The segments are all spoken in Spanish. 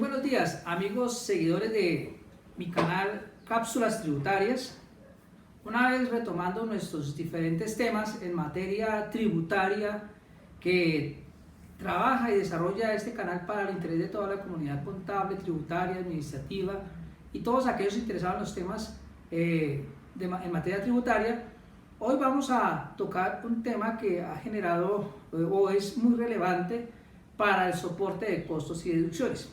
buenos días, amigos seguidores de mi canal Cápsulas Tributarias. Una vez retomando nuestros diferentes temas en materia tributaria que trabaja y desarrolla este canal para el interés de toda la comunidad contable, tributaria, administrativa y todos aquellos interesados en los temas en materia tributaria. Hoy vamos a tocar un tema que ha generado o es muy relevante para el soporte de costos y deducciones.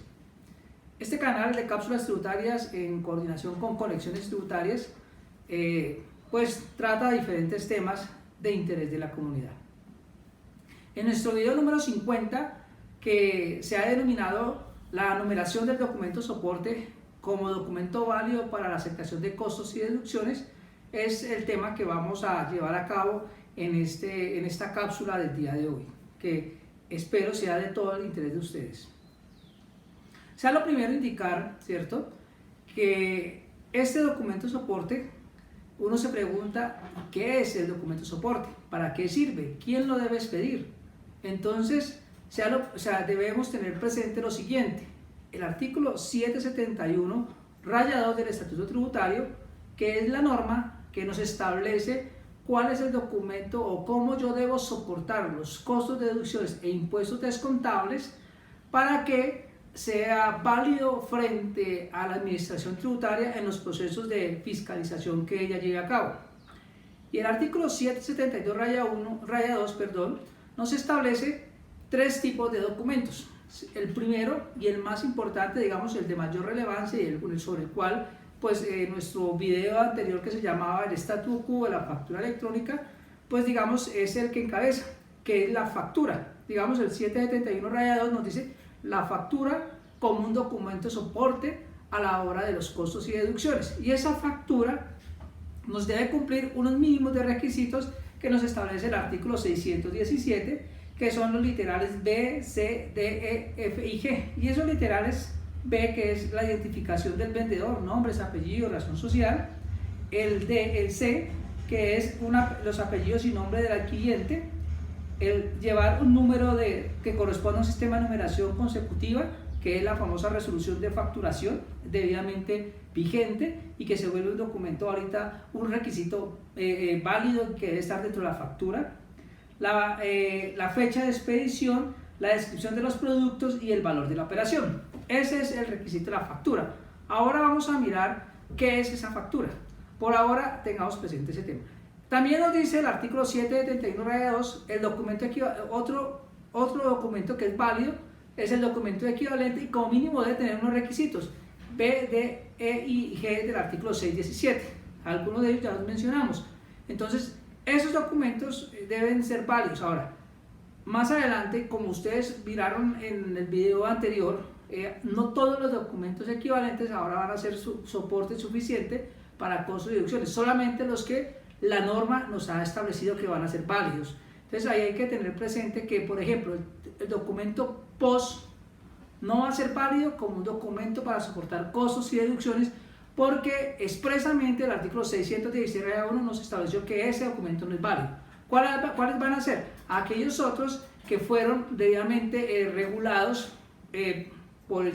Este canal de cápsulas tributarias en coordinación con Conexiones Tributarias pues trata diferentes temas de interés de la comunidad. En nuestro video número 50, que se ha denominado la numeración del documento soporte como documento válido para la aceptación de costos y deducciones, es el tema que vamos a llevar a cabo en esta cápsula del día de hoy, que espero sea de todo el interés de ustedes. Sea lo primero indicar, ¿cierto?, que este documento soporte, uno se pregunta, ¿qué es el documento soporte? ¿Para qué sirve? ¿Quién lo debe expedir? Entonces, debemos tener presente lo siguiente: el artículo 771, raya 2 del Estatuto Tributario, que es la norma que nos establece cuál es el documento o cómo yo debo soportar los costos, deducciones e impuestos descontables para que sea válido frente a la administración tributaria en los procesos de fiscalización que ella lleve a cabo. Y el artículo 772 raya 2, nos establece tres tipos de documentos. El primero y el más importante, digamos el de mayor relevancia y el sobre el cual pues nuestro video anterior, que se llamaba el statu quo de la factura electrónica, pues digamos es el que encabeza, que es la factura. Digamos el 771 raya 2 nos dice la factura como un documento soporte a la hora de los costos y deducciones, y esa factura nos debe cumplir unos mínimos de requisitos que nos establece el artículo 617, que son los literales B, C, D, E, F y G. Y esos literales: B, que es la identificación del vendedor, nombres, apellidos, razón social; el D, el C, que es los apellidos y nombre del adquiriente; el llevar un número que corresponde a un sistema de numeración consecutiva, que es la famosa resolución de facturación debidamente vigente y que se vuelve un documento ahorita, un requisito válido que debe estar dentro de la factura; la fecha de expedición, la descripción de los productos y el valor de la operación. Ese es el requisito de la factura. Ahora vamos a mirar qué es esa factura. Por ahora tengamos presente ese tema. También nos dice el artículo 771 raya 2, el documento otro documento que es válido es el documento equivalente y como mínimo debe tener unos requisitos: B, D, E y G del artículo 617. Algunos de ellos ya los mencionamos. Entonces, esos documentos deben ser válidos. Ahora, más adelante, como ustedes miraron en el video anterior, no todos los documentos equivalentes ahora van a ser soporte suficiente para costos y deducciones, solamente los que la norma nos ha establecido que van a ser válidos. Entonces ahí hay que tener presente que, por ejemplo, el documento POS no va a ser válido como un documento para soportar costos y deducciones, porque expresamente el artículo 616 nos estableció que ese documento no es válido. ¿Cuáles van a ser? Aquellos otros que fueron debidamente regulados por el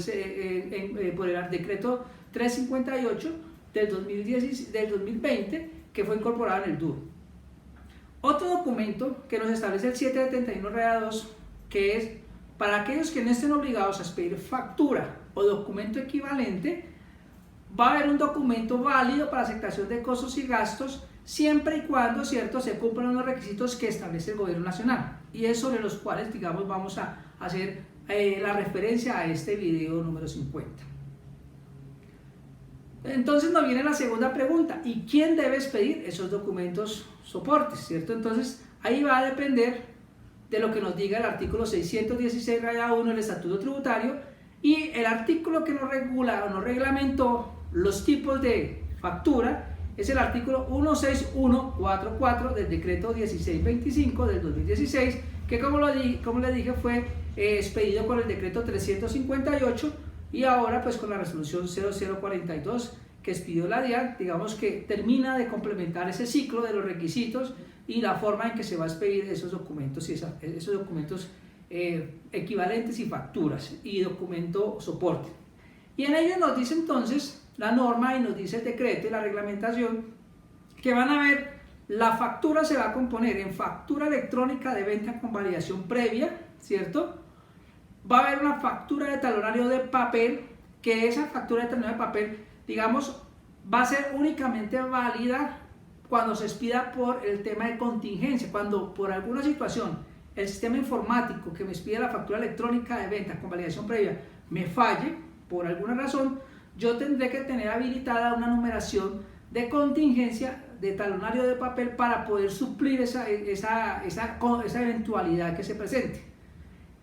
decreto 358 del 2020, que fue incorporado en el DUR. Otro documento que nos establece el 771 raya 2, que es para aquellos que no estén obligados a expedir factura o documento equivalente, va a haber un documento válido para aceptación de costos y gastos siempre y cuando, ¿cierto?, se cumplan los requisitos que establece el gobierno nacional, y es sobre los cuales, digamos, vamos a hacer la referencia a este video número 50. Entonces nos viene la segunda pregunta: ¿y quién debe expedir esos documentos soportes? ¿Cierto? Entonces ahí va a depender de lo que nos diga el artículo 616 raya 1 del Estatuto Tributario, y el artículo que nos regula o nos reglamentó los tipos de factura es el artículo 16144 del decreto 1625 del 2016, que como les dije fue expedido con el decreto 358 y ahora pues con la resolución 0042 que expidió la DIAN. Digamos que termina de complementar ese ciclo de los requisitos y la forma en que se va a expedir esos documentos y esos documentos equivalentes y facturas y documento soporte. Y en ello nos dice entonces la norma y nos dice el decreto y la reglamentación que van a ver, la factura se va a componer en factura electrónica de venta con validación previa, ¿cierto? Va a haber una factura de talonario de papel, que esa factura de talonario de papel, digamos, va a ser únicamente válida cuando se expida por el tema de contingencia, cuando por alguna situación el sistema informático que me expide la factura electrónica de venta con validación previa me falle, por alguna razón, yo tendré que tener habilitada una numeración de contingencia de talonario de papel para poder suplir esa eventualidad que se presente.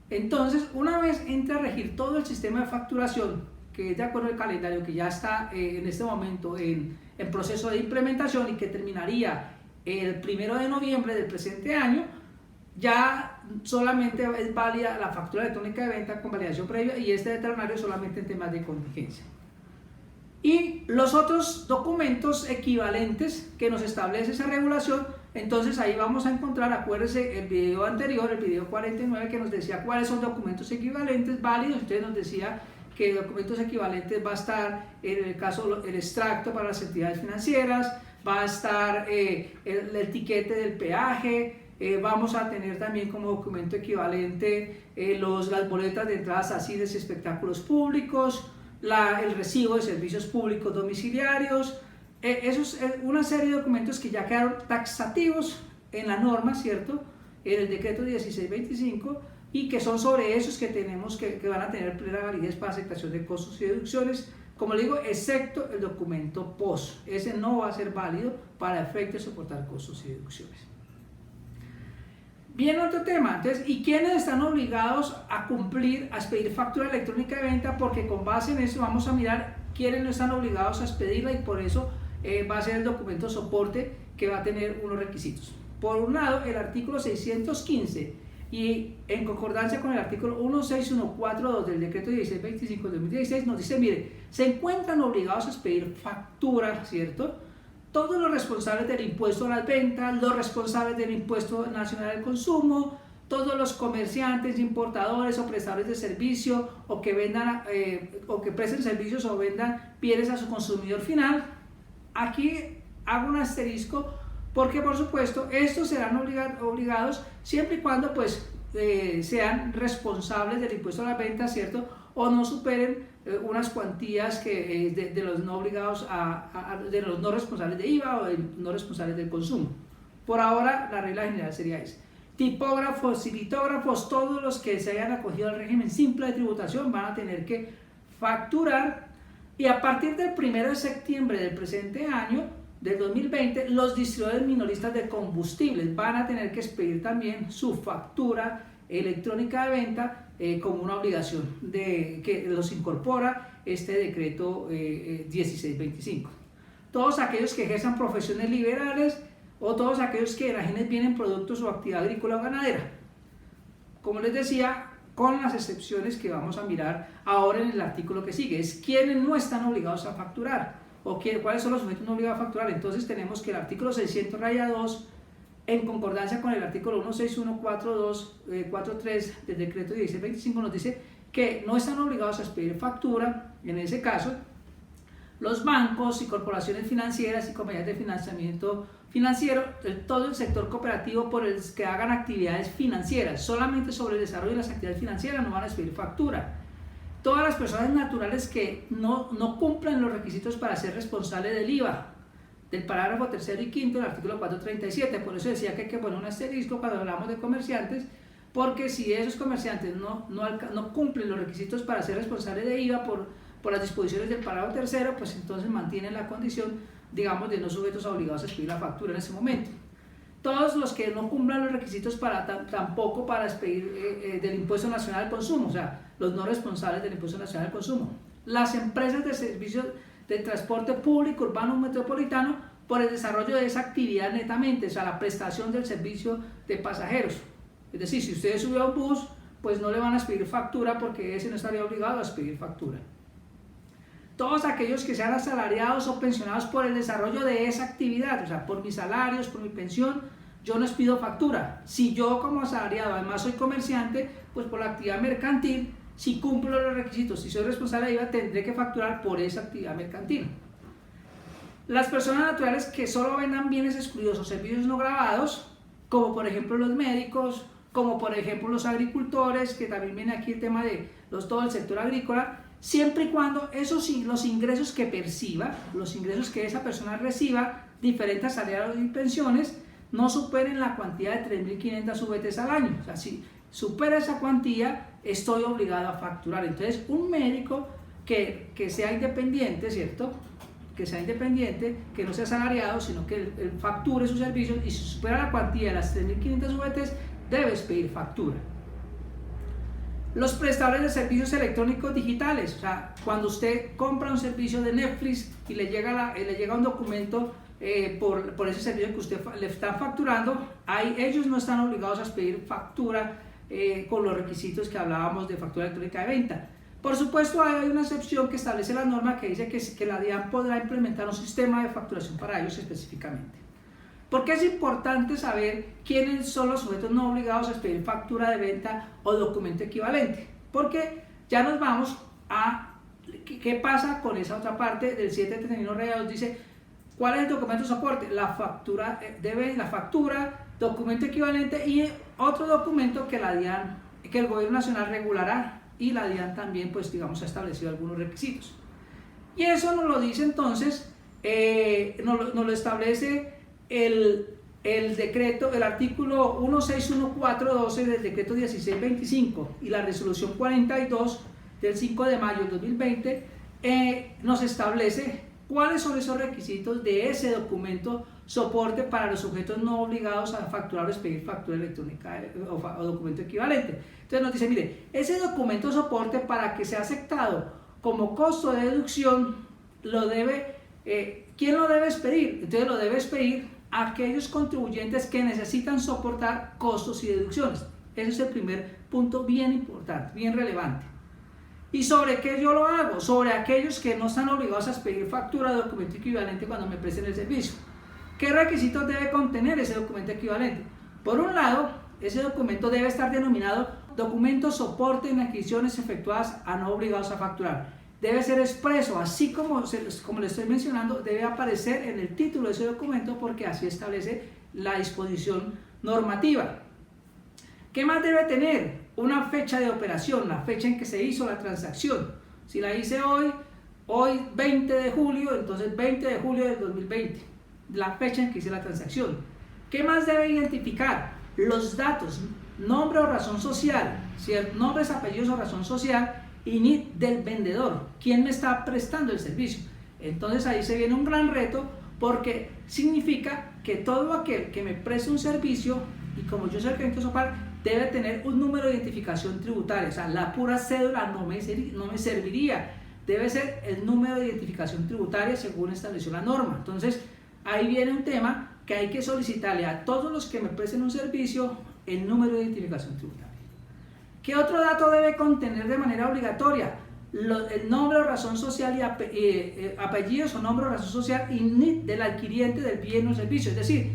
Entonces, una vez entre a regir todo el sistema de facturación, que es de acuerdo al calendario que ya está en este momento en proceso de implementación y que terminaría el 1 de noviembre del presente año, ya solamente es válida la factura electrónica de venta con validación previa y este de talonario solamente en temas de contingencia. Y los otros documentos equivalentes que nos establece esa regulación, entonces ahí vamos a encontrar, acuérdense el video anterior, el video 49, que nos decía cuáles son documentos equivalentes válidos. Entonces nos decía que documentos equivalentes va a estar, en el caso, el extracto para las entidades financieras, va a estar el tiquete del peaje, vamos a tener también como documento equivalente las boletas de entradas a cines y espectáculos públicos, el recibo de servicios públicos domiciliarios. Eso es una serie de documentos que ya quedaron taxativos en la norma, ¿cierto? En el decreto 1625, y que son sobre esos que tenemos que van a tener plena validez para aceptación de costos y deducciones, como le digo, excepto el documento POS. Ese no va a ser válido para efecto de soportar costos y deducciones. Bien, otro tema, entonces, ¿y quiénes están obligados a cumplir, a expedir factura electrónica de venta? Porque con base en eso vamos a mirar quiénes no están obligados a expedirla, y por eso va a ser el documento soporte que va a tener unos requisitos. Por un lado, el artículo 615, y en concordancia con el artículo 16142 del decreto 1625 de 2016, nos dice, mire, se encuentran obligados a expedir factura, ¿cierto?, todos los responsables del impuesto a las ventas, los responsables del impuesto nacional al consumo, todos los comerciantes, importadores o prestadores de servicio, o que vendan o que presten servicios o vendan bienes a su consumidor final. Aquí hago un asterisco porque, por supuesto, estos serán obligados siempre y cuando pues sean responsables del impuesto a las ventas, ¿cierto?, o no superen unas cuantías que de los no obligados de los no responsables de IVA o de no responsables del consumo. Por ahora la regla general sería esa. Tipógrafos y litógrafos, todos los que se hayan acogido al régimen simple de tributación van a tener que facturar, y a partir del 1 de septiembre del presente año, del 2020, los distribuidores minoristas de combustibles van a tener que expedir también su factura electrónica de venta como una obligación que los incorpora este decreto 1625. Todos aquellos que ejerzan profesiones liberales o todos aquellos que enajenen bienes, productos o actividad agrícola o ganadera. Como les decía, con las excepciones que vamos a mirar ahora en el artículo que sigue, es quienes no están obligados a facturar o cuáles son los sujetos no obligados a facturar. Entonces tenemos que el artículo 600-2, en concordancia con el artículo 1614243 del decreto 1625, nos dice que no están obligados a expedir factura, en ese caso, los bancos y corporaciones financieras y compañías de financiamiento financiero, todo el sector cooperativo por el que hagan actividades financieras, solamente sobre el desarrollo de las actividades financieras no van a expedir factura. Todas las personas naturales que no cumplan los requisitos para ser responsables del IVA, del parágrafo 3 y 5 del artículo 437, por eso decía que hay que poner un asterisco cuando hablamos de comerciantes, porque si esos comerciantes no cumplen los requisitos para ser responsables de IVA por las disposiciones del parágrafo 3, pues entonces mantienen la condición, digamos, de no sujetos obligados a expedir la factura en ese momento. Todos los que no cumplan los requisitos tampoco para expedir del impuesto nacional al consumo, o sea, los no responsables del impuesto nacional al consumo. Las empresas de servicios de transporte público, urbano o metropolitano, por el desarrollo de esa actividad netamente, o sea, la prestación del servicio de pasajeros. Es decir, si usted subió a un bus, pues no le van a expedir factura porque ese no estaría obligado a expedir factura. Todos aquellos que sean asalariados o pensionados por el desarrollo de esa actividad, o sea, por mis salarios, por mi pensión, yo no expido factura. Si yo como asalariado además soy comerciante, pues por la actividad mercantil, Si cumplo los requisitos, si soy responsable de IVA, tendré que facturar por esa actividad mercantil. Las personas naturales que solo vendan bienes excluidos o servicios no gravados, como por ejemplo los médicos, como por ejemplo los agricultores, que también viene aquí el tema de todo el sector agrícola, siempre y cuando los ingresos que perciba, los ingresos que esa persona reciba, diferentes salarios y pensiones, no superen la cuantía de 3.500 VTs al año. O sea, si supera esa cuantía, estoy obligado a facturar. Entonces, un médico que sea independiente, ¿cierto?, que sea independiente, que no sea asalariado, sino que él facture sus servicios, y si supera la cuantía de las 3.500 VTs, debes pedir factura. Los prestadores de servicios electrónicos digitales, o sea, cuando usted compra un servicio de Netflix y le llega un documento por ese servicio que usted le está facturando, ellos no están obligados a pedir factura con los requisitos que hablábamos de factura electrónica de venta. Por supuesto, hay una excepción que establece la norma que dice que la DIAN podrá implementar un sistema de facturación para ellos específicamente. ¿Por qué es importante saber quiénes son los sujetos no obligados a expedir factura de venta o documento equivalente? Porque ya nos vamos a qué pasa con esa otra parte del 731 Real. Dice, ¿cuál es el documento de soporte? La factura, documento equivalente y otro documento que la DIAN, que el gobierno nacional regulará, y la DIAN también, pues digamos, ha establecido algunos requisitos. Y eso nos lo dice entonces, nos lo establece el decreto, el artículo 161412 del decreto 1625 y la resolución 42 del 5 de mayo del 2020 nos establece cuáles son esos requisitos de ese documento soporte para los sujetos no obligados a facturar o expedir factura electrónica o documento equivalente. Entonces nos dice, mire, ese documento soporte, para que sea aceptado como costo de deducción, ¿quién lo debe expedir? Entonces lo debe expedir a aquellos contribuyentes que necesitan soportar costos y deducciones. Ese es el primer punto bien importante, bien relevante. ¿Y sobre qué yo lo hago? Sobre aquellos que no están obligados a expedir factura o documento equivalente cuando me presten el servicio. ¿Qué requisitos debe contener ese documento equivalente? Por un lado, ese documento debe estar denominado documento soporte en adquisiciones efectuadas a no obligados a facturar. Debe ser expreso, así como le estoy mencionando, debe aparecer en el título de ese documento, porque así establece la disposición normativa. ¿Qué más debe tener? Una fecha de operación, la fecha en que se hizo la transacción. Si la hice hoy 20 de julio, entonces 20 de julio del 2020, la fecha en que hice la transacción. ¿Qué más debe identificar? Los datos, nombre o razón social, ¿cierto? Nombres, apellidos o razón social, y NIT del vendedor, quién me está prestando el servicio. Entonces ahí se viene un gran reto, porque significa que todo aquel que me preste un servicio, y como yo soy el cliente SOPAR, debe tener un número de identificación tributaria. O sea, la pura cédula no me serviría, debe ser el número de identificación tributaria según estableció la norma. Entonces ahí viene un tema que hay que solicitarle a todos los que me presten un servicio el número de identificación tributaria. ¿Qué otro dato debe contener de manera obligatoria? El nombre o razón social y apellidos o nombre o razón social y NIT del adquiriente del bien o servicio. Es decir,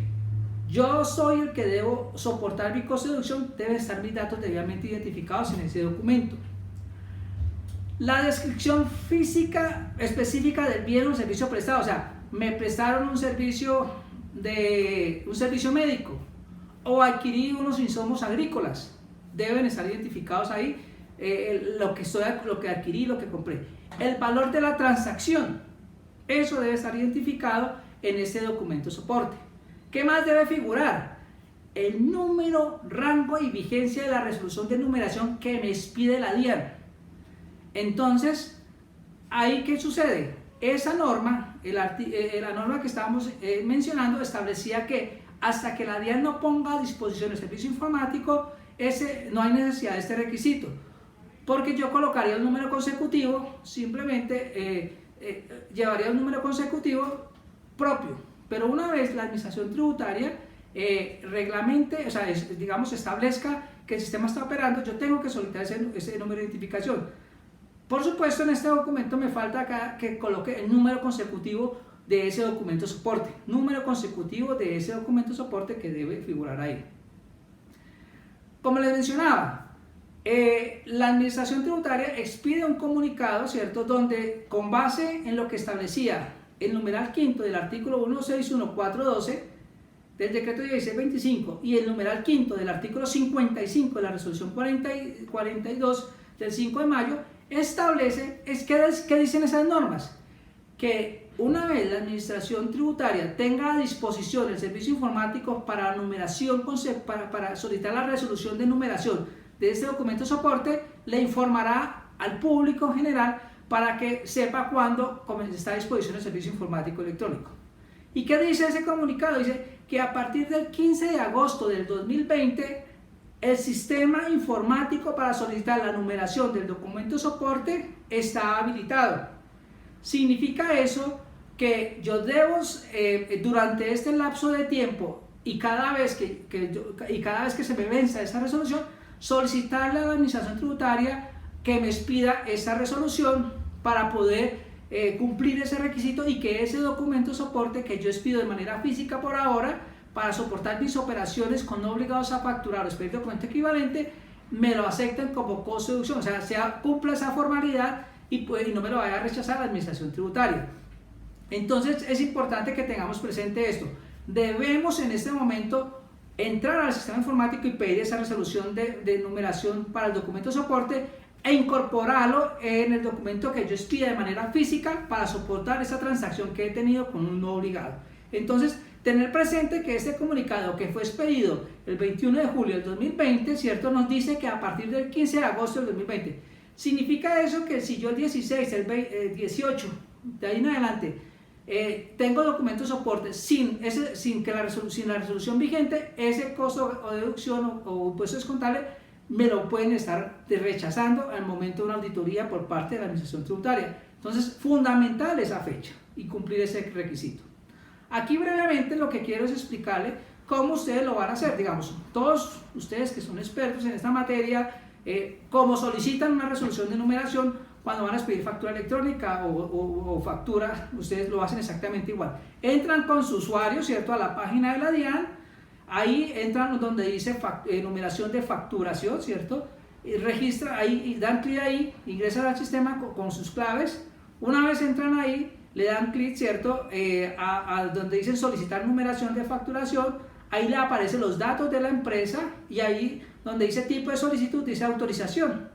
yo soy el que debo soportar mi costo de deducción, deben estar mis datos debidamente identificados en ese documento. La descripción física específica del bien o servicio prestado, o sea, me prestaron un servicio médico o adquirí unos insumos agrícolas, deben estar identificados ahí lo que adquirí, lo que compré. El valor de la transacción, eso debe estar identificado en este documento soporte. ¿Qué más debe figurar? El número, rango y vigencia de la resolución de numeración que me expide la DIAN. Entonces, ¿ahí qué sucede? Esa norma, la norma que estábamos mencionando, establecía que hasta que la DIAN no ponga a disposición el servicio informático, no hay necesidad de este requisito, porque yo colocaría un número consecutivo, simplemente llevaría un número consecutivo propio, pero una vez la administración tributaria reglamente, o sea, establezca que el sistema está operando, yo tengo que solicitar ese número de identificación. Por supuesto, en este documento me falta acá que coloque el número consecutivo de ese documento soporte, número consecutivo de ese documento soporte que debe figurar ahí. Como les mencionaba, la Administración Tributaria expide un comunicado, ¿cierto?, donde con base en lo que establecía el numeral quinto del artículo 161412 del decreto 1625 y el numeral quinto del artículo 55 de la resolución 42 del 5 de mayo, establece, ¿qué dicen esas normas? Que una vez la Administración Tributaria tenga a disposición el servicio informático para numeración, para solicitar la resolución de numeración de este documento soporte, le informará al público en general para que sepa cuándo está a disposición el servicio informático electrónico. ¿Y qué dice ese comunicado? Dice que a partir del 15 de agosto del 2020, el sistema informático para solicitar la numeración del documento soporte está habilitado. Significa eso que yo debo, durante este lapso de tiempo y cada vez que se me venza esa resolución, solicitarle a la Administración Tributaria que me expida esa resolución para poder cumplir ese requisito y que ese documento soporte que yo expido de manera física por ahora para soportar mis operaciones con no obligados a facturar o expedir documento equivalente, me lo acepten como costo de deducción, o sea, cumpla esa formalidad y no me lo vaya a rechazar la Administración Tributaria. Entonces es importante que tengamos presente esto. Debemos en este momento entrar al sistema informático y pedir esa resolución de numeración para el documento soporte e incorporarlo en el documento que yo expida de manera física para soportar esa transacción que he tenido con un no obligado. Entonces, tener presente que este comunicado que fue expedido el 21 de julio del 2020, ¿cierto?, nos dice que a partir del 15 de agosto del 2020. Significa eso que si yo el 16, el 18, de ahí en adelante, tengo documento soporte sin la resolución vigente, ese costo o deducción o impuesto descontable me lo pueden estar rechazando al momento de una auditoría por parte de la Administración Tributaria. Entonces, fundamental esa fecha y cumplir ese requisito. Aquí brevemente lo que quiero es explicarle cómo ustedes lo van a hacer. Digamos, todos ustedes que son expertos en esta materia, como solicitan una resolución de numeración, cuando van a expedir factura electrónica o factura, ustedes lo hacen exactamente igual. Entran con su usuario, ¿cierto?, a la página de la DIAN. Ahí entran donde dice numeración de facturación, ¿cierto? Registra ahí, dan clic ahí, ingresan al sistema con sus claves. Una vez entran ahí, le dan clic, ¿cierto?, a donde dice solicitar numeración de facturación. Ahí le aparecen los datos de la empresa y ahí donde dice tipo de solicitud dice autorización.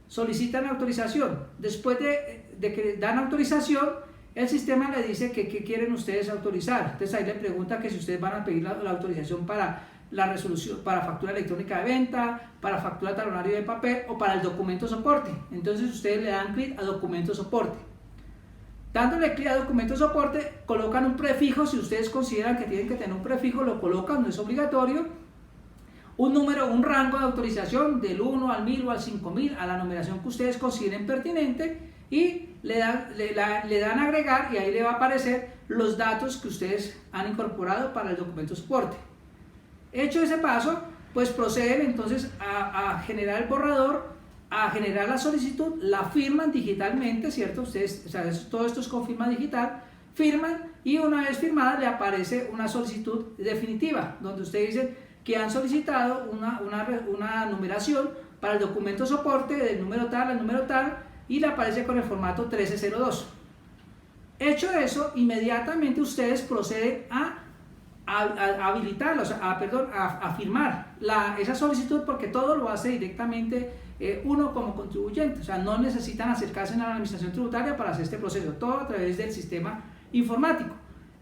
Solicitan autorización. Después de que dan autorización, el sistema le dice que qué quieren ustedes autorizar. Entonces ahí le pregunta que si ustedes van a pedir la autorización para la resolución, para factura electrónica de venta, para factura talonario de papel o para el documento soporte. Entonces ustedes le dan clic a documento soporte. Dándole clic a documento soporte, colocan un prefijo. Si ustedes consideran que tienen que tener un prefijo, lo colocan, no es obligatorio. Un número, un rango de autorización del 1 al 1000 o al 5000 a la numeración que ustedes consideren pertinente y le dan agregar y ahí le va a aparecer los datos que ustedes han incorporado para el documento soporte. Hecho ese paso, pues proceden entonces a generar el borrador, a generar la solicitud, la firman digitalmente, ¿cierto? Ustedes, o sea, todo esto es con firma digital, firman y una vez firmada le aparece una solicitud definitiva donde ustedes dicen que han solicitado una numeración para el documento soporte del número tal al número tal y le aparece con el formato 1302. Hecho eso, inmediatamente ustedes proceden a habilitar, o sea, a firmar esa solicitud porque todo lo hace directamente uno como contribuyente, o sea, no necesitan acercarse a la Administración Tributaria para hacer este proceso, todo a través del sistema informático.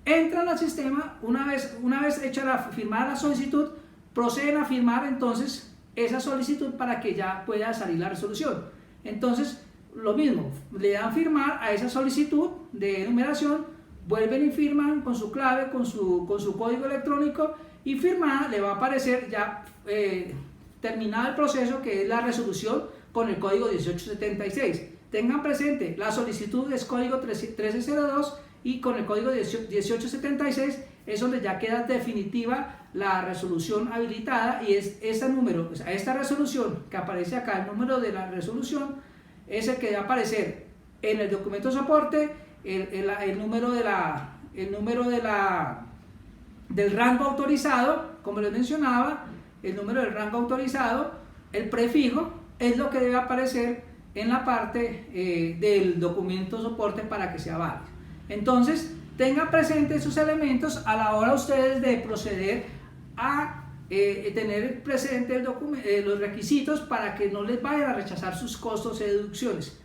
Entran al sistema, una vez hecha firmada la solicitud, proceden a firmar entonces esa solicitud para que ya pueda salir la resolución. Entonces, lo mismo, le dan firmar a esa solicitud de numeración, vuelven y firman con su clave, con su código electrónico y firmada le va a aparecer ya terminado el proceso que es la resolución con el código 1876. Tengan presente, la solicitud es código 1302 y con el código 1876 es donde ya queda definitiva la resolución habilitada y es ese número, o sea, esta resolución que aparece acá, el número de la resolución es el que va a aparecer en el documento soporte, el número del rango autorizado, como les mencionaba, el número del rango autorizado, el prefijo es lo que debe aparecer en la parte del documento soporte para que sea válido. Entonces, tengan presentes esos elementos a la hora ustedes de proceder a tener presente los requisitos para que no les vayan a rechazar sus costos y deducciones.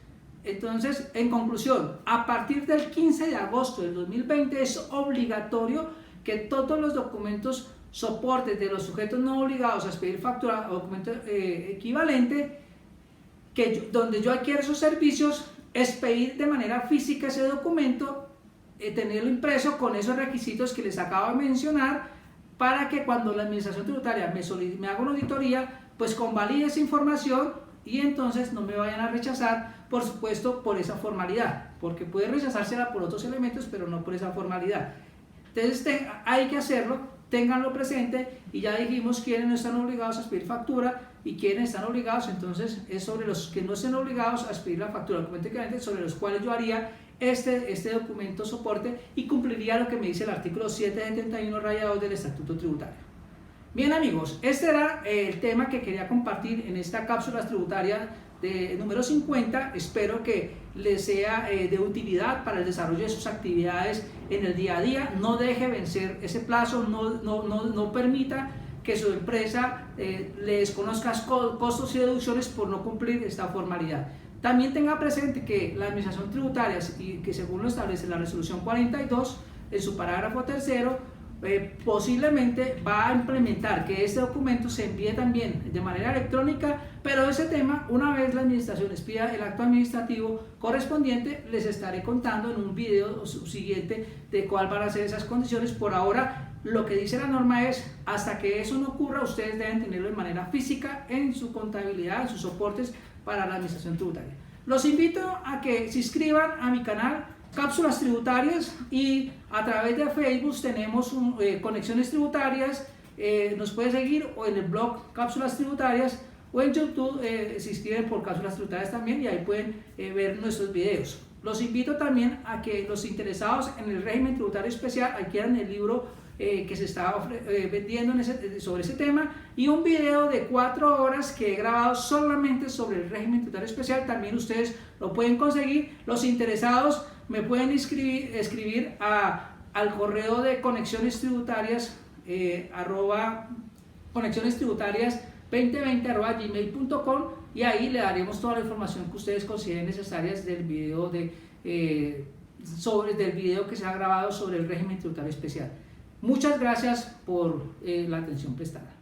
Entonces, en conclusión, a partir del 15 de agosto del 2020 es obligatorio que todos los documentos soportes de los sujetos no obligados a expedir factura o documento equivalente, donde yo adquiera esos servicios, expedir de manera física ese documento, tenerlo impreso con esos requisitos que les acabo de mencionar, para que cuando la administración tributaria me haga una auditoría, pues convalide esa información y entonces no me vayan a rechazar, por supuesto, por esa formalidad, porque puede rechazársela por otros elementos, pero no por esa formalidad. Entonces hay que hacerlo, ténganlo presente, y ya dijimos quiénes no están obligados a expedir factura y quiénes están obligados. Entonces es sobre los que no estén obligados a expedir la factura, documento equivalente, sobre los cuales yo haría este documento soporte y cumpliría lo que me dice el artículo 771-2 del Estatuto Tributario. Bien amigos, este era el tema que quería compartir en esta cápsula tributaria de número 50. Espero que les sea de utilidad para el desarrollo de sus actividades en el día a día. No deje vencer ese plazo, no permita que su empresa le desconozca costos y deducciones por no cumplir esta formalidad. También tenga presente que la Administración Tributaria, y que según lo establece la Resolución 42, en su parágrafo tercero, posiblemente va a implementar que este documento se envíe también de manera electrónica, pero ese tema, una vez la administración les pida el acto administrativo correspondiente, les estaré contando en un video subsiguiente de cuál van a ser esas condiciones. Por ahora, lo que dice la norma es, hasta que eso no ocurra, ustedes deben tenerlo de manera física en su contabilidad, en sus soportes para la administración tributaria. Los invito a que se inscriban a mi canal Cápsulas Tributarias, y a través de Facebook tenemos Conexiones Tributarias. Nos puede seguir o en el blog Cápsulas Tributarias, o en YouTube se inscriben por Cápsulas Tributarias también, y ahí pueden ver nuestros videos. Los invito también a que los interesados en el régimen tributario especial adquieran el libro que se está vendiendo sobre ese tema, y un video de 4 horas que he grabado solamente sobre el régimen tributario especial. También ustedes lo pueden conseguir. Los interesados me pueden escribir al correo de conexionestributarias conexionestributarias2020@gmail.com, y ahí le daremos toda la información que ustedes consideren necesarias del video del video que se ha grabado sobre el régimen tributario especial. Muchas gracias por la atención prestada.